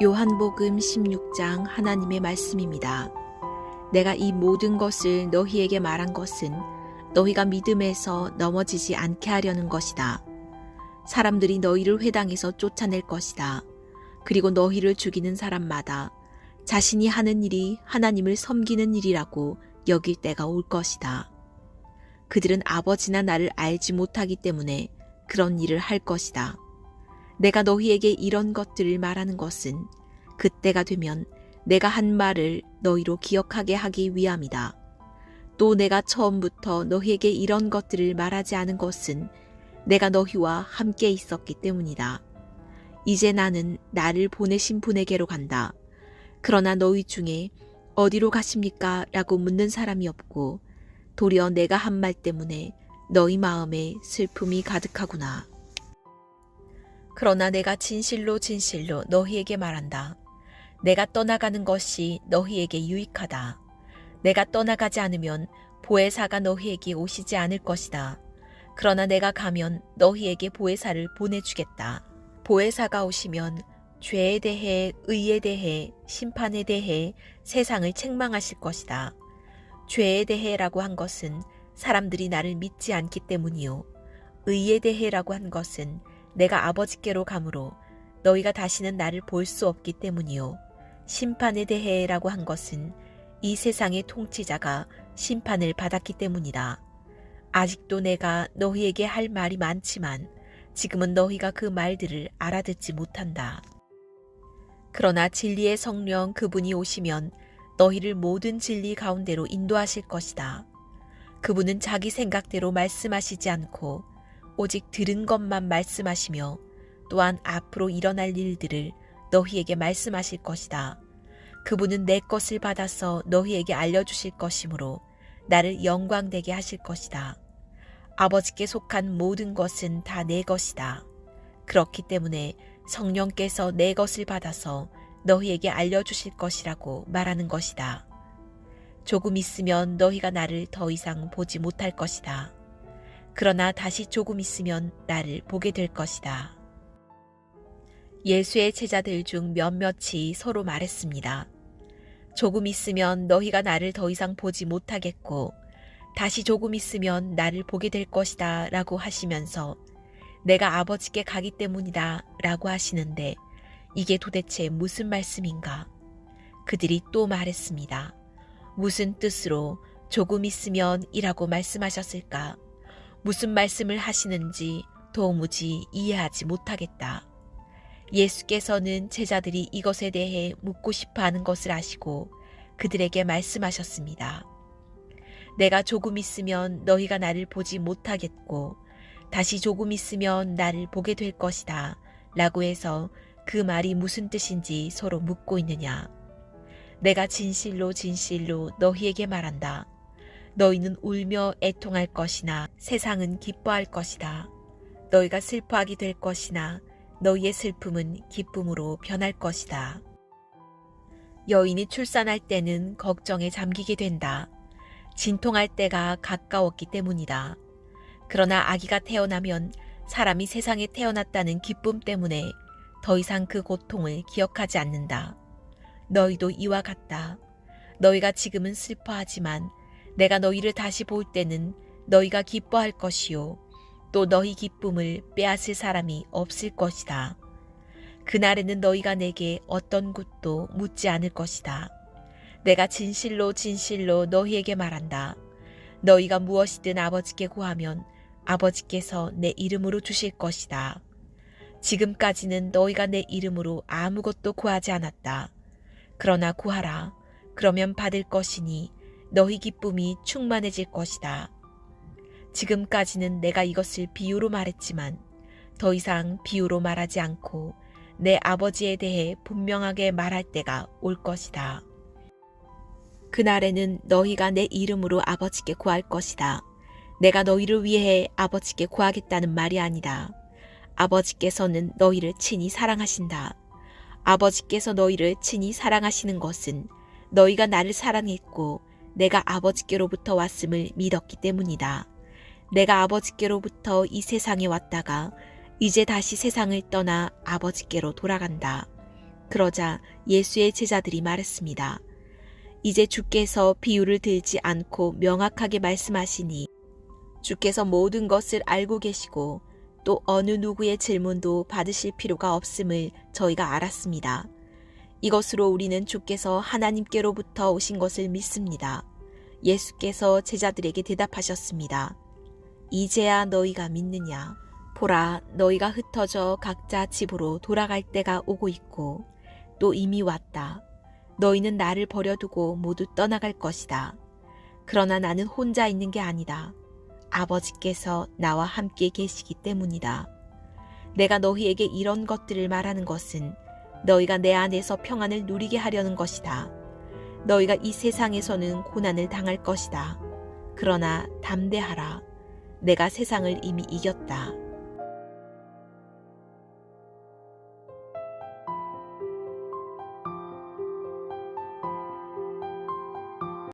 요한복음 16장 하나님의 말씀입니다. 내가 이 모든 것을 너희에게 말한 것은 너희가 믿음에서 넘어지지 않게 하려는 것이다. 사람들이 너희를 회당에서 쫓아낼 것이다. 그리고 너희를 죽이는 사람마다 자신이 하는 일이 하나님을 섬기는 일이라고 여길 때가 올 것이다. 그들은 아버지나 나를 알지 못하기 때문에 그런 일을 할 것이다. 내가 너희에게 이런 것들을 말하는 것은 그때가 되면 내가 한 말을 너희로 기억하게 하기 위함이다. 또 내가 처음부터 너희에게 이런 것들을 말하지 않은 것은 내가 너희와 함께 있었기 때문이다. 이제 나는 나를 보내신 분에게로 간다. 그러나 너희 중에 어디로 가십니까? 라고 묻는 사람이 없고 도리어 내가 한 말 때문에 너희 마음에 슬픔이 가득하구나. 그러나 내가 진실로 진실로 너희에게 말한다. 내가 떠나가는 것이 너희에게 유익하다. 내가 떠나가지 않으면 보혜사가 너희에게 오시지 않을 것이다. 그러나 내가 가면 너희에게 보혜사를 보내주겠다. 보혜사가 오시면 죄에 대해, 의에 대해, 심판에 대해 세상을 책망하실 것이다. 죄에 대해라고 한 것은 사람들이 나를 믿지 않기 때문이요. 의에 대해라고 한 것은 내가 아버지께로 가므로 너희가 다시는 나를 볼 수 없기 때문이요. 심판에 대해라고 한 것은 이 세상의 통치자가 심판을 받았기 때문이다. 아직도 내가 너희에게 할 말이 많지만 지금은 너희가 그 말들을 알아듣지 못한다. 그러나 진리의 성령 그분이 오시면 너희를 모든 진리 가운데로 인도하실 것이다. 그분은 자기 생각대로 말씀하시지 않고 오직 들은 것만 말씀하시며 또한 앞으로 일어날 일들을 너희에게 말씀하실 것이다. 그분은 내 것을 받아서 너희에게 알려주실 것이므로 나를 영광되게 하실 것이다. 아버지께 속한 모든 것은 다 내 것이다. 그렇기 때문에 성령께서 내 것을 받아서 너희에게 알려주실 것이라고 말하는 것이다. 조금 있으면 너희가 나를 더 이상 보지 못할 것이다. 그러나 다시 조금 있으면 나를 보게 될 것이다. 예수의 제자들 중 몇몇이 서로 말했습니다. 조금 있으면 너희가 나를 더 이상 보지 못하겠고 다시 조금 있으면 나를 보게 될 것이다 라고 하시면서 내가 아버지께 가기 때문이다 라고 하시는데 이게 도대체 무슨 말씀인가? 그들이 또 말했습니다. 무슨 뜻으로 조금 있으면 이라고 말씀하셨을까? 무슨 말씀을 하시는지 도무지 이해하지 못하겠다. 예수께서는 제자들이 이것에 대해 묻고 싶어 하는 것을 아시고 그들에게 말씀하셨습니다. 내가 조금 있으면 너희가 나를 보지 못하겠고 다시 조금 있으면 나를 보게 될 것이다 라고 해서 그 말이 무슨 뜻인지 서로 묻고 있느냐. 내가 진실로 진실로 너희에게 말한다. 너희는 울며 애통할 것이나 세상은 기뻐할 것이다. 너희가 슬퍼하게 될 것이나 너희의 슬픔은 기쁨으로 변할 것이다. 여인이 출산할 때는 걱정에 잠기게 된다. 진통할 때가 가까웠기 때문이다. 그러나 아기가 태어나면 사람이 세상에 태어났다는 기쁨 때문에 더 이상 그 고통을 기억하지 않는다. 너희도 이와 같다. 너희가 지금은 슬퍼하지만 내가 너희를 다시 볼 때는 너희가 기뻐할 것이요. 또 너희 기쁨을 빼앗을 사람이 없을 것이다. 그날에는 너희가 내게 어떤 것도 묻지 않을 것이다. 내가 진실로 진실로 너희에게 말한다. 너희가 무엇이든 아버지께 구하면 아버지께서 내 이름으로 주실 것이다. 지금까지는 너희가 내 이름으로 아무것도 구하지 않았다. 그러나 구하라. 그러면 받을 것이니 너희 기쁨이 충만해질 것이다. 지금까지는 내가 이것을 비유로 말했지만 더 이상 비유로 말하지 않고 내 아버지에 대해 분명하게 말할 때가 올 것이다. 그날에는 너희가 내 이름으로 아버지께 구할 것이다. 내가 너희를 위해 아버지께 구하겠다는 말이 아니다. 아버지께서는 너희를 친히 사랑하신다. 아버지께서 너희를 친히 사랑하시는 것은 너희가 나를 사랑했고 내가 아버지께로부터 왔음을 믿었기 때문이다. 내가 아버지께로부터 이 세상에 왔다가 이제 다시 세상을 떠나 아버지께로 돌아간다. 그러자 예수의 제자들이 말했습니다. 이제 주께서 비유를 들지 않고 명확하게 말씀하시니 주께서 모든 것을 알고 계시고 또 어느 누구의 질문도 받으실 필요가 없음을 저희가 알았습니다. 이것으로 우리는 주께서 하나님께로부터 오신 것을 믿습니다. 예수께서 제자들에게 대답하셨습니다. 이제야 너희가 믿느냐? 보라, 너희가 흩어져 각자 집으로 돌아갈 때가 오고 있고 또 이미 왔다. 너희는 나를 버려두고 모두 떠나갈 것이다. 그러나 나는 혼자 있는 게 아니다. 아버지께서 나와 함께 계시기 때문이다. 내가 너희에게 이런 것들을 말하는 것은 너희가 내 안에서 평안을 누리게 하려는 것이다. 너희가 이 세상에서는 고난을 당할 것이다. 그러나 담대하라. 내가 세상을 이미 이겼다.